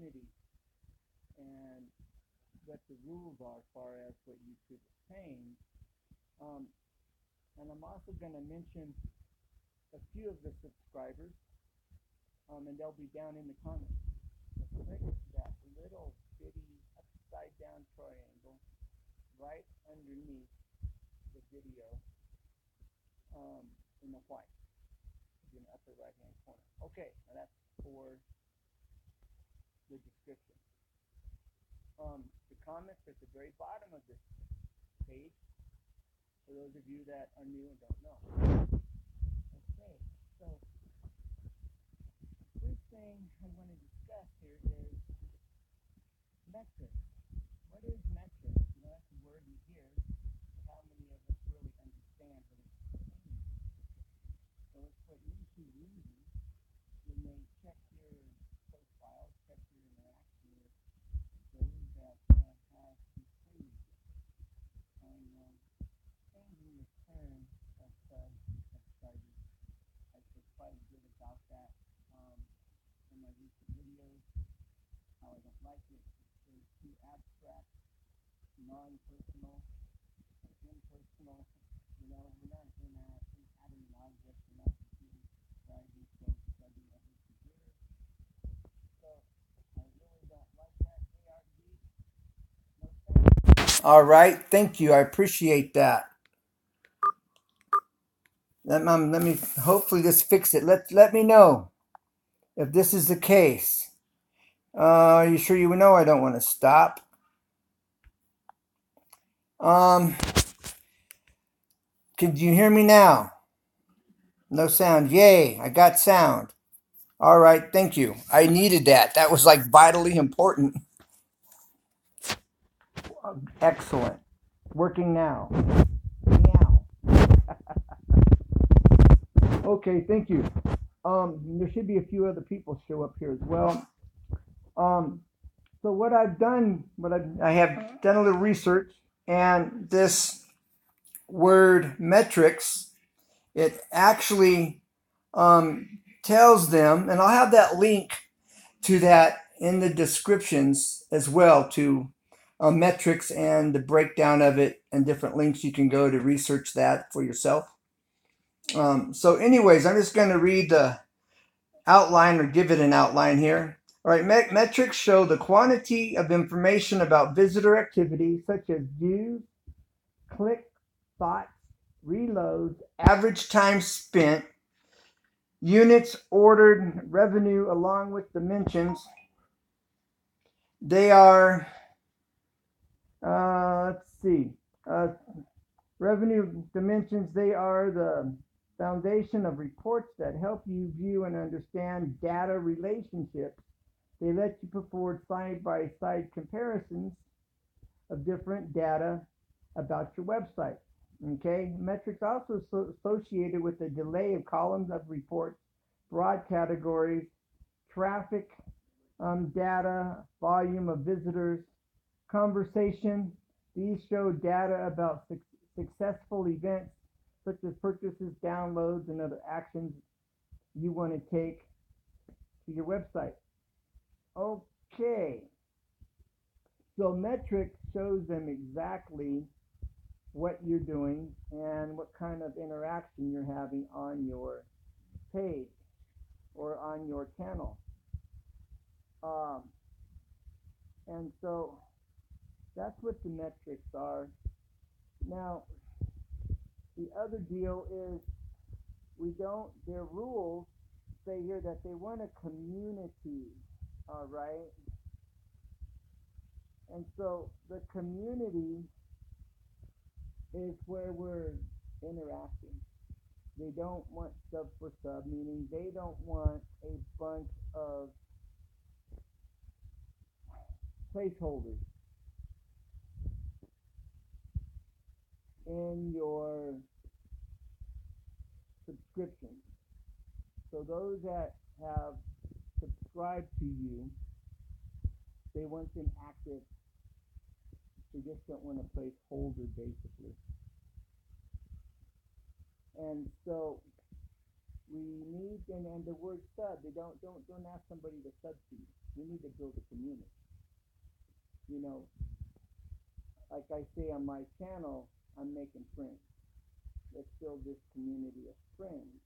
community and what the rules are as far as what YouTube is saying. And I'm also going to mention a few of the subscribers, and they'll be down in the comments. Click that little bitty upside down triangle right underneath the video in the white, in the upper right hand corner. Okay, now that's for the description. The comments at the very bottom of this page, for those of you that are new and don't know. Okay, so first thing I want to discuss here is metrics. What is metrics? You know, that's a word you hear, but how many of us really understand what it's saying? So it's what YouTube uses when they check your profile, check your interaction with those that have behaved on changing the term of subs and subscribers. I feel quite good about that in my recent videos. How I don't like it. It's too abstract, non-personal, impersonal. You know, we're not adding objects, we're not computing, driving, studying every computer. So I really don't like that. No thanks. All right, thank you. I appreciate that. Let me hopefully this fix it. Let me know if this is the case. Are you sure you know I don't want to stop? Can you hear me now? No sound. Yay, I got sound. All right, thank you. I needed that. That was like vitally important. Excellent. Working now. Meow. Okay, thank you. There should be a few other people show up here as well. So what I've done, I have done a little research, and this word metrics, it actually tells them, and I'll have that link to that in the descriptions as well, to metrics and the breakdown of it and different links you can go to research that for yourself. So anyways, I'm just going to read the outline or give it an outline here. All right, metrics show the quantity of information about visitor activity, such as views, clicks, thoughts, reloads, average time spent, units ordered, revenue, along with dimensions. They are, revenue dimensions, they are the foundation of reports that help you view and understand data relationships. They let you perform side-by-side comparisons of different data about your website. Okay, metrics also associated with the delay of columns of reports, broad categories, traffic data, volume of visitors, conversation. These show data about successful events such as purchases, downloads, and other actions you want to take to your website. Okay, so metrics shows them exactly what you're doing and what kind of interaction you're having on your page or on your channel. And so that's what the metrics are. Now, the other deal is their rules say here that they want a community, all right? And so the community is where we're interacting. They don't want Sub4Sub, meaning they don't want a bunch of placeholders in your subscription. So those that have subscribed to you, they want them active. They just don't want a placeholder, basically. And so we need, and the word sub, they don't ask somebody to sub to you. We need to build a community. You know, like I say on my channel, I'm making friends. Let's build this community of friends.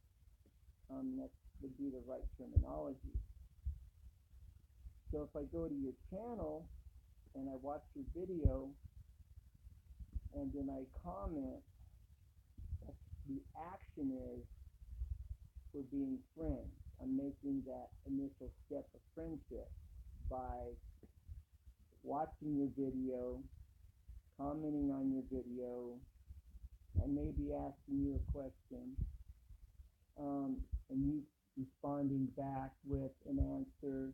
That would be the right terminology. So if I go to your channel and I watch your video and then I comment, the action is we're being friends. I'm making that initial step of friendship by watching your video, commenting on your video, and maybe asking you a question, and you responding back with an answer,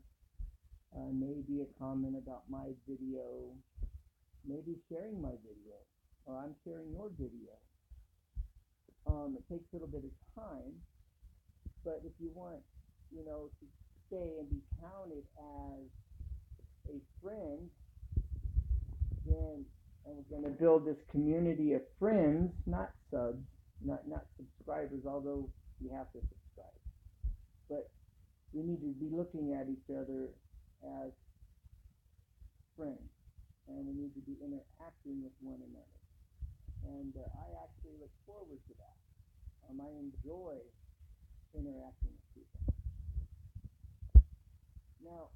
maybe a comment about my video, maybe sharing my video, or I'm sharing your video. It takes a little bit of time, but if you want, to stay and be counted as a friend, then, and we're going to build this community of friends, not subs, not subscribers, although you have to subscribe. But we need to be looking at each other as friends, and we need to be interacting with one another. And I actually look forward to that. I enjoy interacting with people. Now,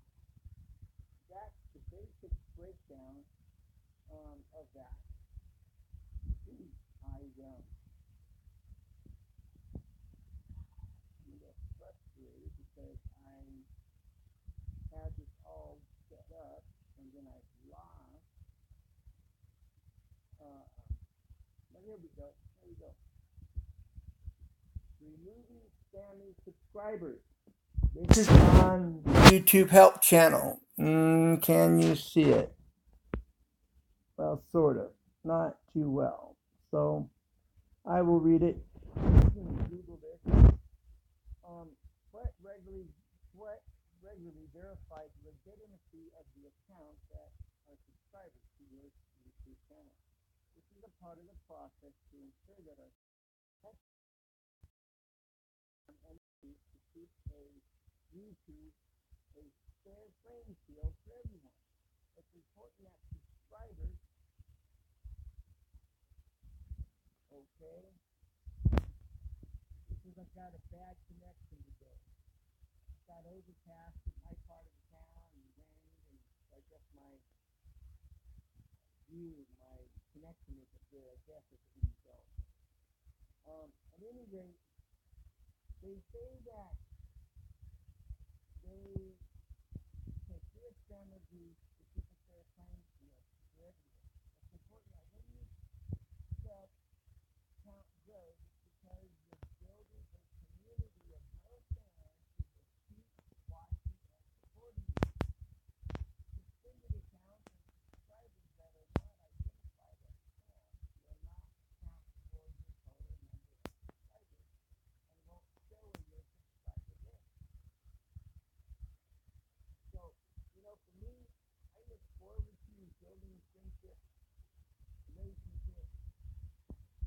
that's the basic breakdown of that. I'm a little frustrated because I had this all set up and then I lost. But here we go. Removing spammy subscribers. This is on the YouTube help channel. Can you see it? Well, sort of. Not too well. So I will read it. I'm going to Google this. What regularly verifies the legitimacy of the accounts that are subscribers to your YouTube channel. This is a part of the process to ensure that our entities to keep a YouTube a fair playing field for everyone. It's important that subscribers, okay, because I've got a bad connection today. Got overcast in my part of the town and rain, and I guess my connection isn't good. I guess it's a result. At any rate, they say that they can see a strategy to keep a fair playing field for everyone. It's important that when you set count grows, it's because you're building a community of more fans who will keep watching and supporting you. Suspended accounts and subscribers that are not identified as fans will not count towards your total number of subscribers and won't show in your subscriber list. So, for me, I look forward to building friendships, relationships,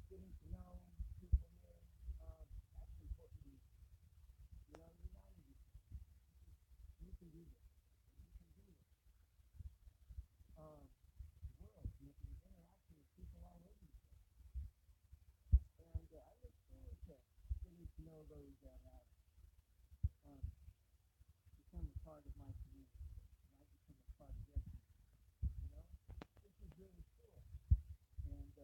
getting to know people here. That's important to me. Reminding you, you can do this. You can do this. The world, you can interact with people all over the place. And I look forward to getting to know those that have become a part of my community. And I become a part of their community. This is really cool. And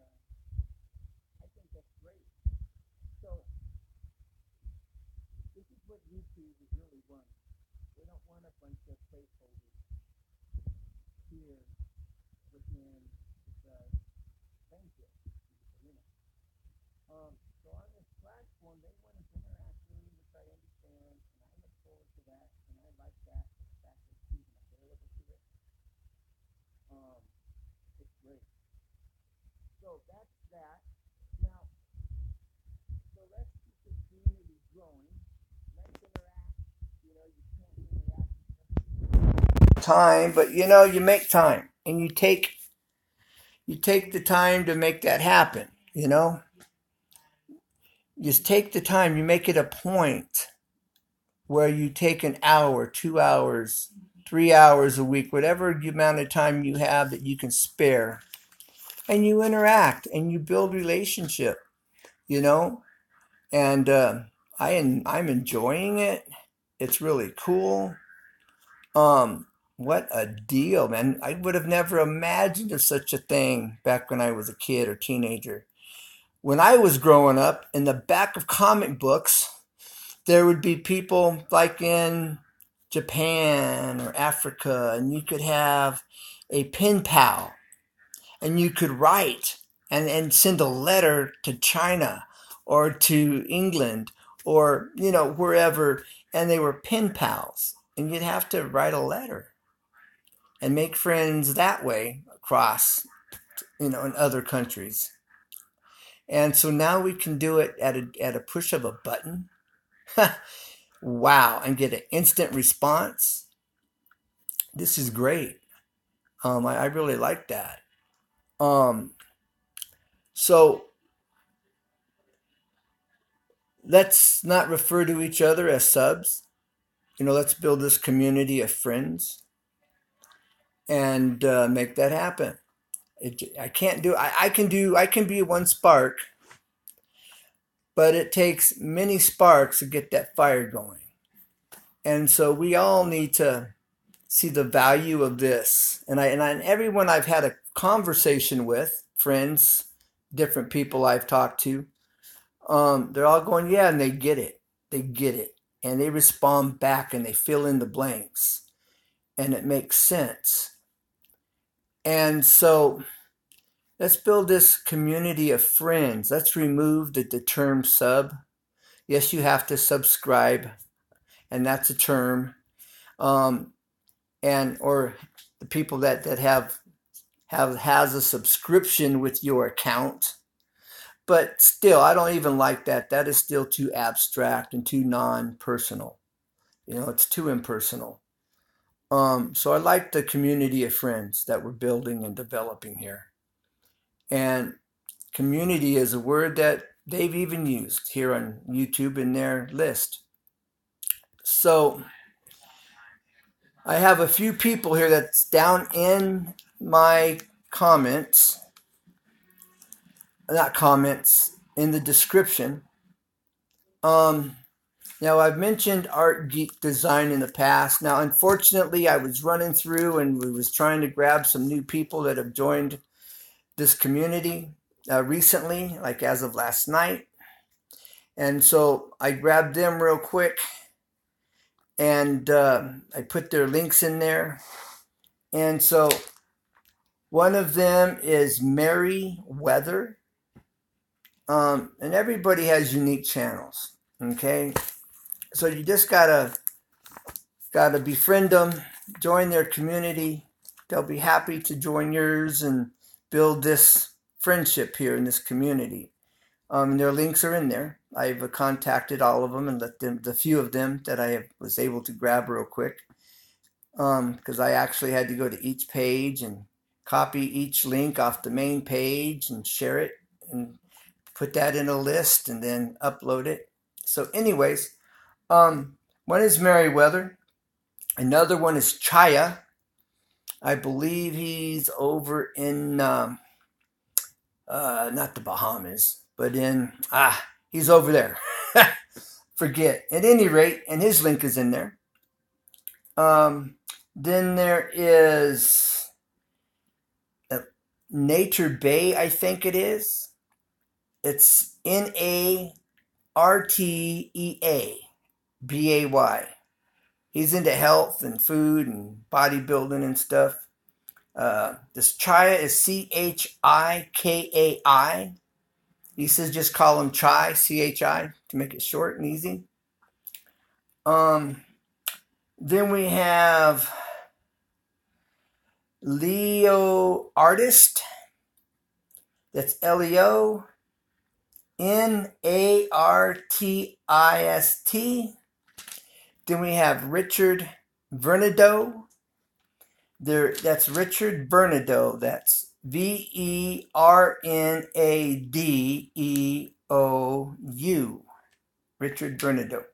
I think that's great. So, this is what YouTube is really wanting. They don't want a bunch of placeholders here within the friendship. So on this platform, they want us interacting, which I understand, and I look forward to that, and I like that. The fact that it's even available to it. It's great. So that's that. Now, so let's keep this community growing. Let's interact. You can't interact time, but you make time, and you take the time to make that happen. Just take the time. You make it a point where you take an hour, 2 hours, 3 hours a week, whatever amount of time you have that you can spare, and you interact and you build relationship, you know, and I'm enjoying it. It's really cool. What a deal, man. I would have never imagined of such a thing back when I was a kid or teenager. When I was growing up, in the back of comic books, there would be people like in Japan or Africa, and you could have a pen pal, and you could write and send a letter to China or to England or, you know, wherever, and they were pen pals, and you'd have to write a letter and make friends that way across, you know, in other countries. And so now we can do it at a push of a button. Wow, and get an instant response. This is great. I really like that. Um, so let's not refer to each other as subs. You know, let's build this community of friends and make that happen. I can't do. I can do. I can be one spark, but it takes many sparks to get that fire going. And so we all need to see the value of this. And everyone I've had a conversation with, friends, different people I've talked to, they're all going, yeah, and they get it. They get it. And they respond back and they fill in the blanks. And it makes sense. And so let's build this community of friends. Let's remove the term sub. Yes, you have to subscribe, and that's a term. And or the people that has a subscription with your account. But still, I don't even like that. That is still too abstract and too non-personal. You know, it's too impersonal. So I like the community of friends that we're building and developing here. And community is a word that they've even used here on YouTube in their list. So I have a few people here that's down in my comments, not comments, in the description. Now, I've mentioned Art Geek Design in the past. Now, unfortunately, I was running through and we was trying to grab some new people that have joined this community recently, like as of last night. And so I grabbed them real quick and I put their links in there. And so one of them is Mary Weather. And everybody has unique channels, okay? So you just gotta befriend them, join their community. They'll be happy to join yours and build this friendship here in this community. Their links are in there. I've contacted all of them and let them, the few of them that was able to grab real quick, because I actually had to go to each page and copy each link off the main page and share it and put that in a list and then upload it. So anyways, one is Merriweather. Another one is Chaya. I believe he's over in, not the Bahamas, but he's over there. Forget. At any rate, and his link is in there. Then there is Nature Bay, I think it is. It's NARTEA He's into health and food and bodybuilding and stuff. This Chaya is CHIKAI. He says just call him Chai, CHI, to make it short and easy. Then we have Leo Artist. That's LEONARTIST. Then we have Richard Vernado. That's Richard Vernado. That's VERNADEOU. Richard Vernado.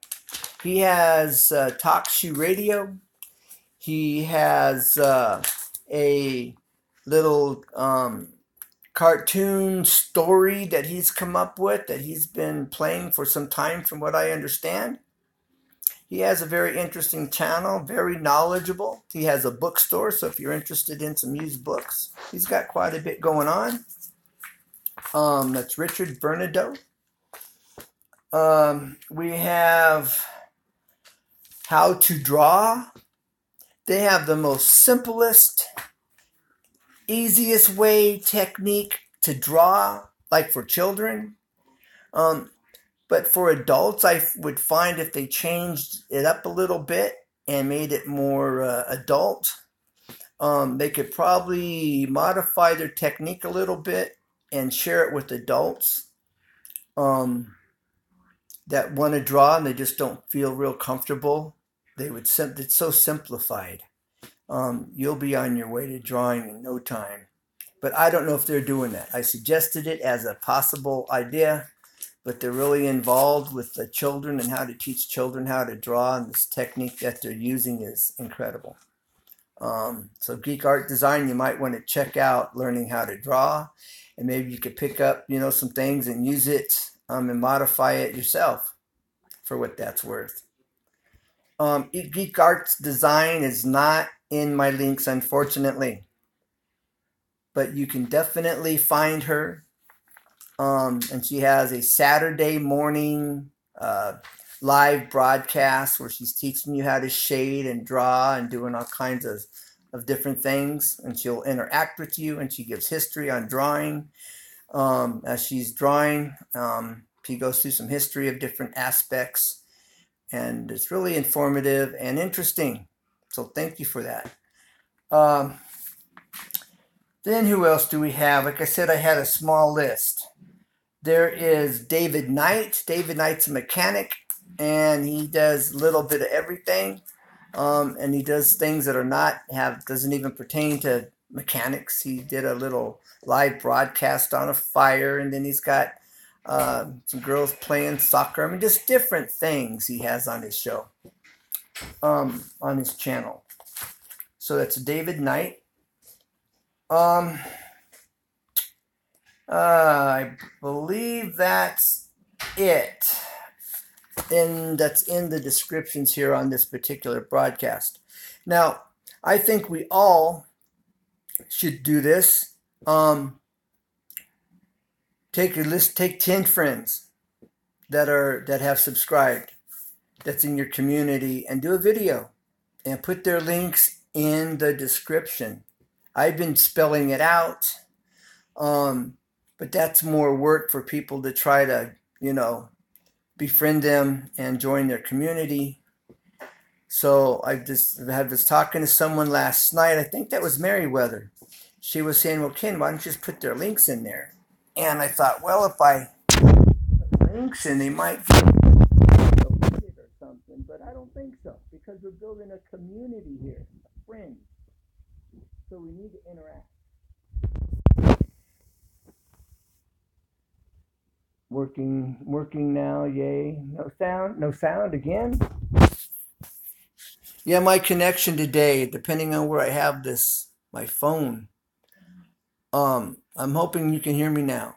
He has Talk Shoe Radio. He has a little cartoon story that he's come up with that he's been playing for some time, from what I understand. He has a very interesting channel, very knowledgeable. He has a bookstore, so if you're interested in some used books, he's got quite a bit going on. That's Richard Bernadotte. We have How to Draw. They have the most simplest, easiest way technique to draw, like for children. But for adults, I would find if they changed it up a little bit and made it more adult, they could probably modify their technique a little bit and share it with adults that want to draw and they just don't feel real comfortable. It's so simplified. You'll be on your way to drawing in no time. But I don't know if they're doing that. I suggested it as a possible idea, but they're really involved with the children and how to teach children how to draw, and this technique that they're using is incredible. So Geek Art Design, you might want to check out learning how to draw, and maybe you could pick up, some things and use it and modify it yourself for what that's worth. Geek Arts Design is not in my links, unfortunately, but you can definitely find her. And she has a Saturday morning live broadcast where she's teaching you how to shade and draw and doing all kinds of different things. And she'll interact with you, and she gives history on drawing. As she's drawing, she goes through some history of different aspects, and it's really informative and interesting. So thank you for that. Then who else do we have? Like I said, I had a small list. There is David Knight. David Knight's a mechanic, and he does a little bit of everything. And he does things that doesn't even pertain to mechanics. He did a little live broadcast on a fire, and then he's got some girls playing soccer. I mean, just different things he has on his show, on his channel. So that's David Knight. I believe that's it. And that's in the descriptions here on this particular broadcast. Now, I think we all should do this. Take 10 friends that have subscribed, that's in your community, and do a video and put their links in the description. I've been spelling it out. But that's more work for people to try to, befriend them and join their community. So I was talking to someone last night. I think that was Meriwether. She was saying, well, Ken, why don't you just put their links in there? And I thought, well, if I put links in, they might get deleted or something. But I don't think so, because we're building a community here, friends. So we need to interact. Working now, yay. No sound again. Yeah, my connection today, depending on where I have my phone. I'm hoping you can hear me now.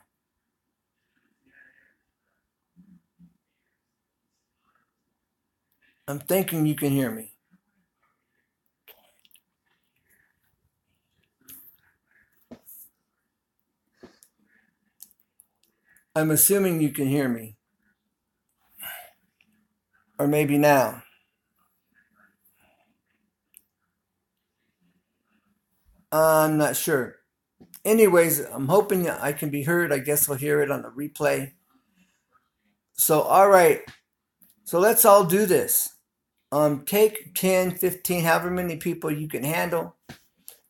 I'm thinking you can hear me. I'm assuming you can hear me. Or maybe now. I'm not sure. Anyways, I'm hoping I can be heard. I guess we'll hear it on the replay. So, all right. So let's all do this. Take 10, 15, however many people you can handle.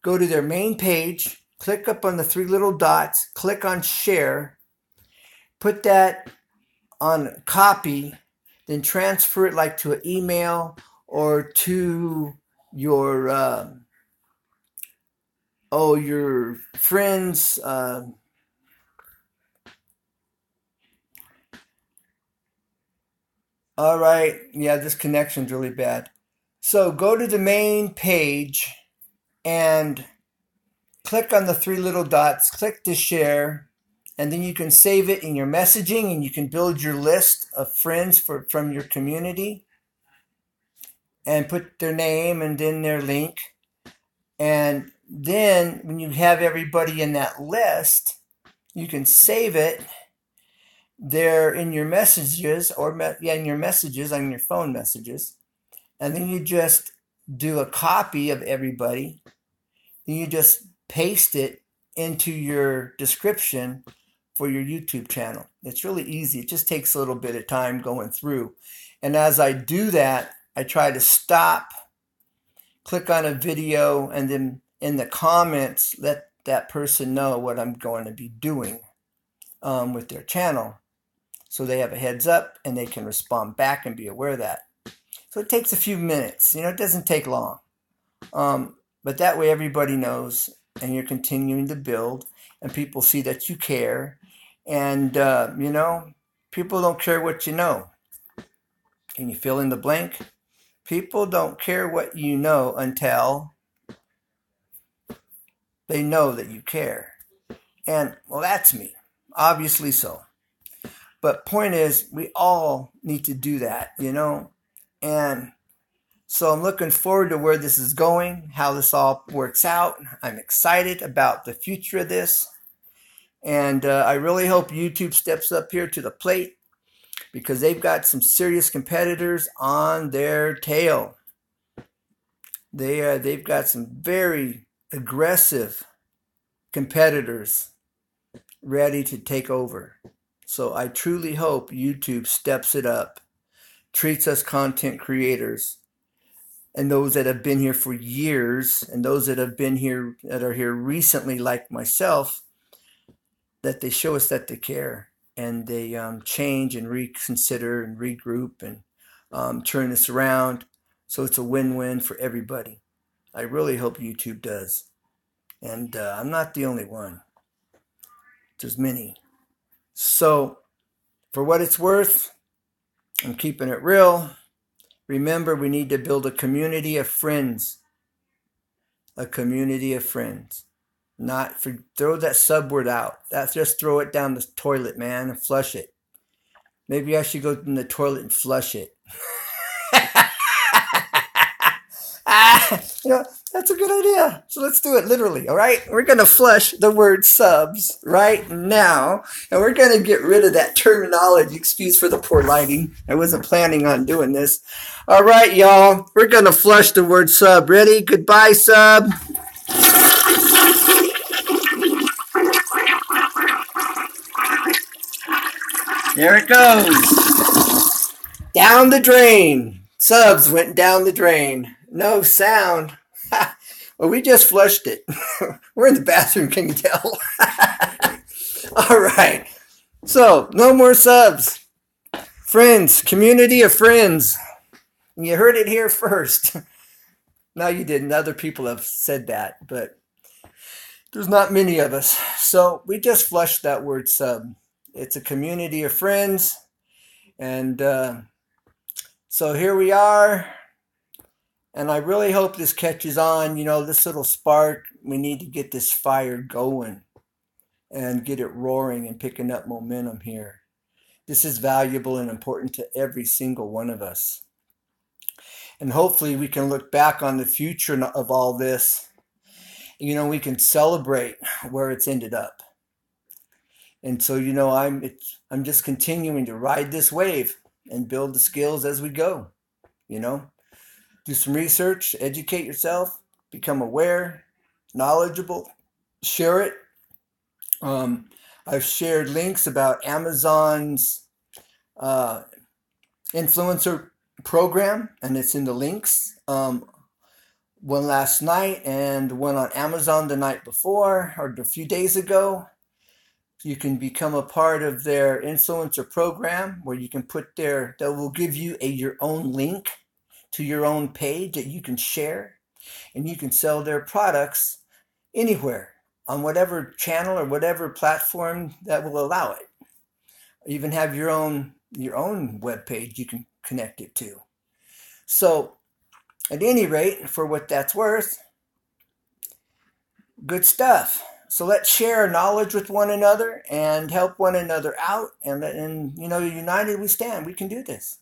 Go to their main page. Click up on the 3 little dots. Click on share. Put that on copy, then transfer it like to an email or to your your friends. All right, yeah, this connection's really bad. So go to the main page and click on the three little dots, click to share, and then you can save it in your messaging and you can build your list of friends from your community and put their name and then their link. And then when you have everybody in that list, you can save it there in your messages in your messages on your phone messages. And then you just do a copy of everybody. Then you just paste it into your description for your YouTube channel. It's really easy. It just takes a little bit of time going through. And as I do that, I try to stop, click on a video, and then in the comments, let that person know what I'm going to be doing with their channel. So they have a heads up and they can respond back and be aware of that. So it takes a few minutes. It doesn't take long. But that way everybody knows and you're continuing to build and people see that you care. And, people don't care what you know. Can you fill in the blank? People don't care what you know until they know that you care. And, well, that's me. Obviously so. But point is, we all need to do that, And so I'm looking forward to where this is going, how this all works out. I'm excited about the future of this. And I really hope YouTube steps up here to the plate because they've got some serious competitors on their tail. They've got some very aggressive competitors ready to take over. So I truly hope YouTube steps it up, treats us content creators and those that have been here for years and those that have been here, that are here recently like myself, that they show us that they care and they change and reconsider and regroup and turn this around. So it's a win-win for everybody. I really hope YouTube does. And I'm not the only one. There's many. So for what it's worth, I'm keeping it real. Remember, we need to build a community of friends. A community of friends. Throw that sub word out. That's just throw it down the toilet, man, and flush it. Maybe I should go in the toilet and flush it. That's a good idea. So let's do it literally, all right? We're going to flush the word subs right now, and we're going to get rid of that terminology. Excuse for the poor lighting. I wasn't planning on doing this. All right, y'all. We're going to flush the word sub. Ready? Goodbye, sub. There it goes. Down the drain. Subs went down the drain. No sound. Well, we just flushed it. We're in the bathroom, can you tell? All right. So, no more subs. Friends, community of friends. You heard it here first. No, you didn't. Other people have said that, but there's not many of us. So, we just flushed that word sub. It's a community of friends. And so here we are. And I really hope this catches on. This little spark, we need to get this fire going and get it roaring and picking up momentum here. This is valuable and important to every single one of us. And hopefully we can look back on the future of all this. We can celebrate where it's ended up. And so, I'm just continuing to ride this wave and build the skills as we go, Do some research, educate yourself, become aware, knowledgeable, share it. I've shared links about Amazon's influencer program, and it's in the links. One last night and one on Amazon the night before or a few days ago. You can become a part of their influencer program where you can that will give you your own link to your own page that you can share, and you can sell their products anywhere on whatever channel or whatever platform that will allow it. Even have your own web page you can connect it to. So At any rate, for what that's worth, good stuff. So let's share knowledge with one another and help one another out. And united we stand. We can do this.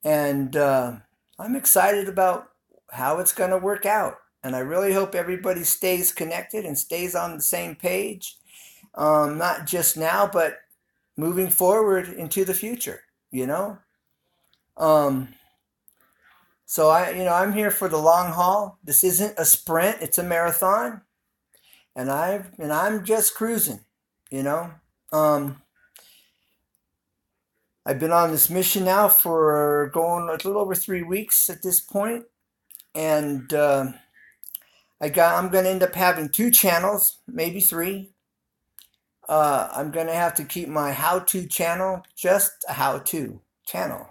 And I'm excited about how it's going to work out. And I really hope everybody stays connected and stays on the same page, not just now, but moving forward into the future. You know. Um, so I'm here for the long haul. This isn't a sprint; it's a marathon, and I'm just cruising. You know. Um, I've been on this mission now for going a little over 3 weeks at this point, and I'm going to end up having 2 channels, maybe 3. I'm going to have to keep my how-to channel just a how-to channel,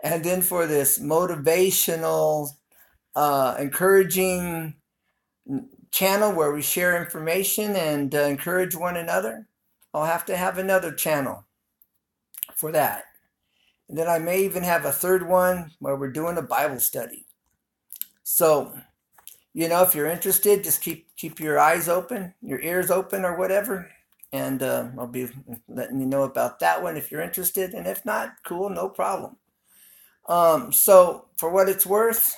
and then for this motivational, encouraging channel where we share information and encourage one another, I'll have to have another channel for that. And then I may even have a third one where we're doing a Bible study. So, if you're interested, just keep your eyes open, your ears open, or whatever, and I'll be letting you know about that one if you're interested. And if not, cool, no problem. So for what it's worth,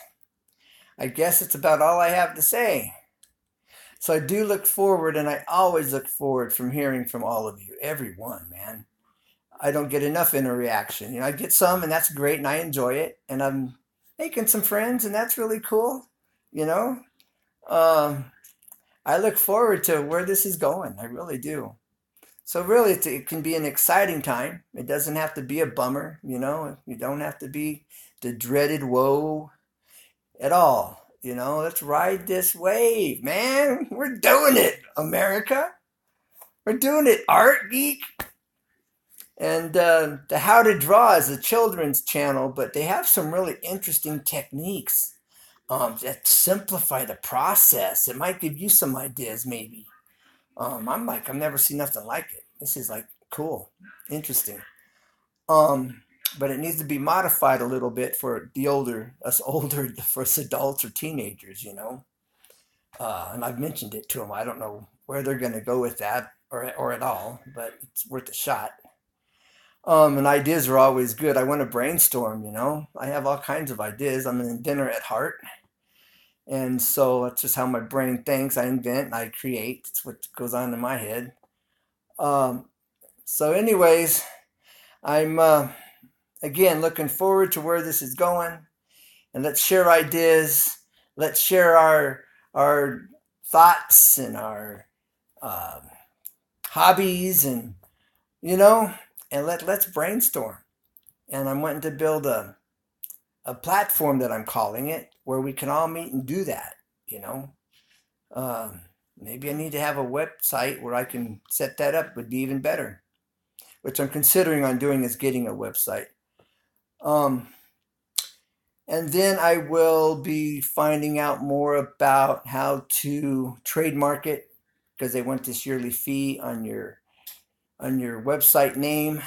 I guess it's about all I have to say. So I do look forward, and I always look forward from hearing from all of you, everyone, man. I don't get enough interaction. I get some, and that's great, and I enjoy it, and I'm making some friends, and that's really cool. You know, I look forward to where this is going. I really do. So really, it can be an exciting time. It doesn't have to be a bummer. You don't have to be the dreaded woe at all. Let's ride this wave, man. We're doing it, America. We're doing it, Art Geek. And the How to Draw is a children's channel, but they have some really interesting techniques that simplify the process. It might give you some ideas, maybe. I've never seen nothing like it. This is like cool, interesting. But it needs to be modified a little bit for for us adults or teenagers, And I've mentioned it to them. I don't know where they're going to go with that or at all, but it's worth a shot. And ideas are always good. I want to brainstorm, I have all kinds of ideas. I'm an inventor at heart. And so that's just how my brain thinks. I invent and I create. It's what goes on in my head. So anyways, I'm, again, looking forward to where this is going. And let's share ideas. Let's share our thoughts and our hobbies and, and let's brainstorm. And I'm wanting to build a platform that I'm calling it where we can all meet and do that, Maybe I need to have a website where I can set that up would be even better, which I'm considering on doing is getting a website. And then I will be finding out more about how to trademark it because they want this yearly fee on your website name.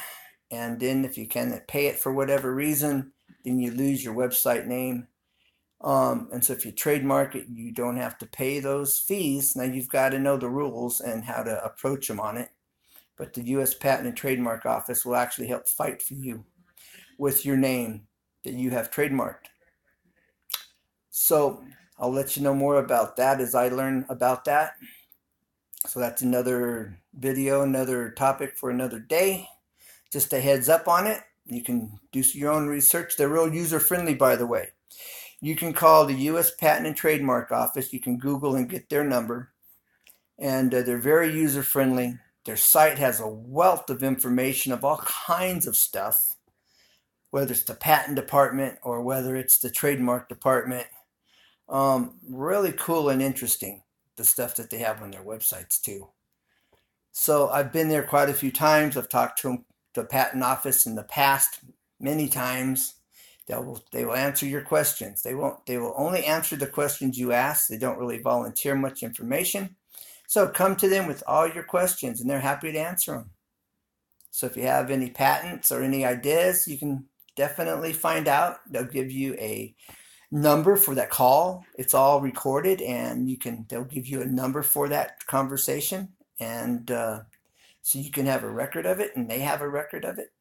And then if you can pay it for whatever reason, then you lose your website name. And so if you trademark it, you don't have to pay those fees. Now you've got to know the rules and how to approach them on it. But the U.S. Patent and Trademark Office will actually help fight for you with your name that you have trademarked. So I'll let you know more about that as I learn about that. So that's another video, another topic for another day. Just a heads up on it. You can do your own research. They're real user-friendly, by the way. You can call the U.S. Patent and Trademark Office. You can Google and get their number. And they're very user-friendly. Their site has a wealth of information of all kinds of stuff, whether it's the patent department or whether it's the trademark department. Really cool and interesting, the stuff that they have on their websites, too. So I've been there quite a few times. I've talked to the patent office in the past many times. They will answer your questions. They will only answer the questions you ask. They don't really volunteer much information. So come to them with all your questions and they're happy to answer them. So if you have any patents or any ideas, you can definitely find out. They'll give you a number for that call. It's all recorded, and they'll give you a number for that conversation, and so you can have a record of it, and they have a record of it.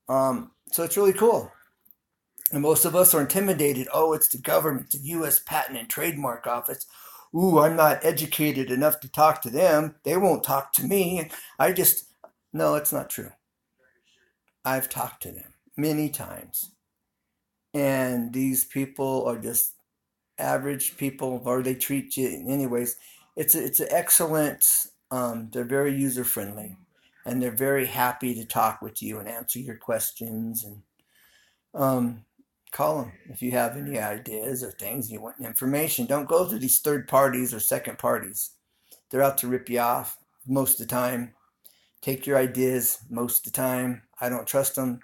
So it's really cool. And most of us are intimidated. Oh, it's the government, the U.S. Patent and Trademark Office. Ooh, I'm not educated enough to talk to them. They won't talk to me. No, it's not true. I've talked to them many times. And these people are just average people, or they treat you anyways. It's an excellent, they're very user friendly, and they're very happy to talk with you and answer your questions. And call them if you have any ideas or things you want information. Don't go to these third parties or second parties. They're out to rip you off most of the time. Take your ideas most of the time. I don't trust them.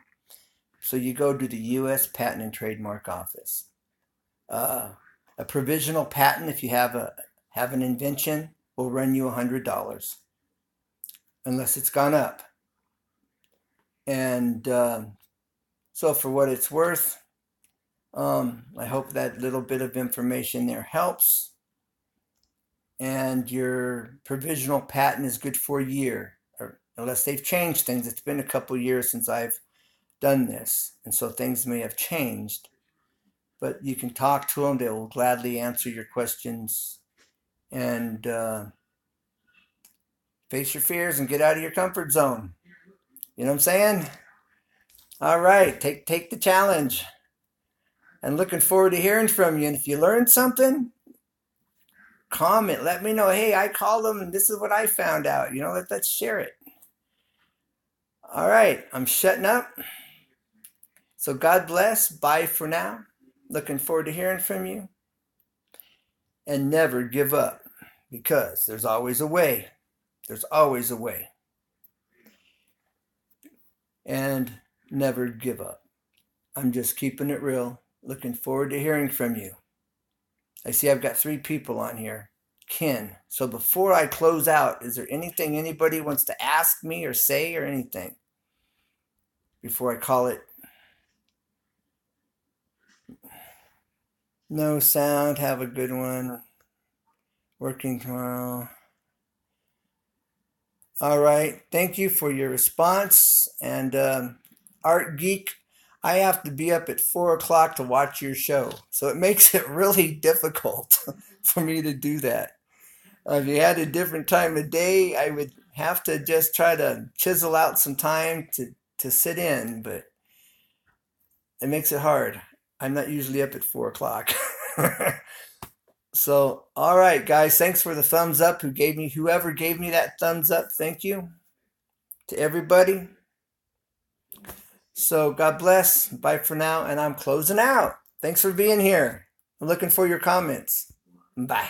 So you go to the U.S. Patent and Trademark Office. A provisional patent, if you have an invention, will run you $100, unless it's gone up. And so for what it's worth, I hope that little bit of information there helps. And your provisional patent is good for a year, or unless they've changed things. It's been a couple years since I've done this, and so things may have changed. But you can talk to them. They will gladly answer your questions. And face your fears and get out of your comfort zone. You know what I'm saying? All right, take the challenge. And looking forward to hearing from you. And if you learned something, comment. Let me know. Hey, I called them and this is what I found out. Let's share it. All right, I'm shutting up. So God bless. Bye for now. Looking forward to hearing from you. And never give up, because there's always a way. There's always a way. And never give up. I'm just keeping it real. Looking forward to hearing from you. I see I've got 3 people on here. Ken. So before I close out, is there anything anybody wants to ask me or say or anything before I call it? No sound. Have a good one. Working tomorrow. All right. Thank you for your response. And Art Geek, I have to be up at 4 o'clock to watch your show. So it makes it really difficult for me to do that. If you had a different time of day, I would have to just try to chisel out some time to sit in. But it makes it hard. I'm not usually up at 4 o'clock. So, all right, guys, thanks for the thumbs up. Whoever gave me that thumbs up, thank you to everybody. So God bless. Bye for now, and I'm closing out. Thanks for being here. I'm looking for your comments. Bye.